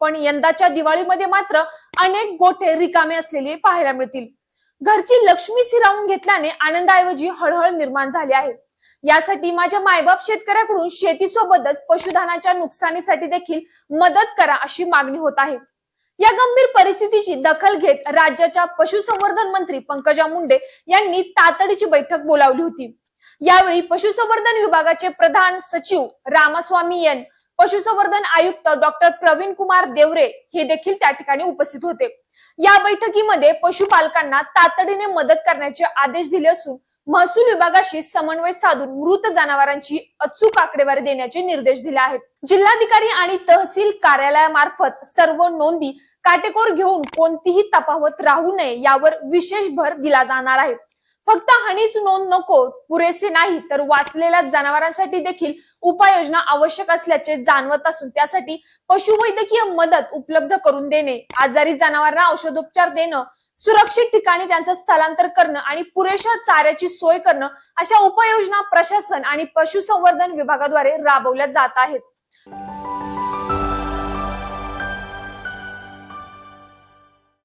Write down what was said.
पण यंदाच्या दिवाळीमध्ये मात्र अनेक गोठे रिकामे असलेले पाहायला मिळतील। घरची लक्ष्मी हिरावून घेतल्याने आनंदाऐवजी हळहळ निर्माण झाली आहे। यासाठी माझ्या मायबाप शेतकऱ्याकडून शेतीसोबतच पशुधनाच्या नुकसानीसाठी देखील मदत करा अशी मागणी होत आहे। या गंभीर परिस्थितीची दखल घेत राज्याच्या पशुसंवर्धन मंत्री पंकजा मुंडे यांनी तातडीची बैठक बोलावली होती। यावेळी पशुसंवर्धन विभागाचे प्रधान सचिव रामास्वामी एन, पशुसंवर्धन आयुक्त डॉक्टर प्रवीण कुमार देवरे हे देखील त्या ठिकाणी उपस्थित होते। या बैठकीमध्ये पशुपालकांना तातडीने मदत करण्याचे आदेश दिले असून महसूल विभागाशी समन्वय साधून मृत जनावरांची अचूक आकडेवारी देण्याचे निर्देश दिले आहेत। जिल्हाधिकारी आणि तहसील कार्यालयामार्फत सर्व नोंदी काटेकोर घेऊन कोणतीही तफावत राहू नये यावर विशेष भर दिला जाणार आहे। फक्त हानीच नोंद नको, पुरेसे नाही तर वाचलेल्या जनावरांसाठी देखील उपाययोजना आवश्यक असल्याचे जाणवत असून त्यासाठी पशुवैद्यकीय मदत उपलब्ध करून देणे, आजारी जनावरांना औषधोपचार देणं, सुरक्षित ठिकाणी त्यांचं स्थलांतर करणं आणि पुरेशा चाऱ्याची सोय करणं अशा उपाययोजना प्रशासन आणि पशुसंवर्धन विभागाद्वारे राबवल्या जात आहेत।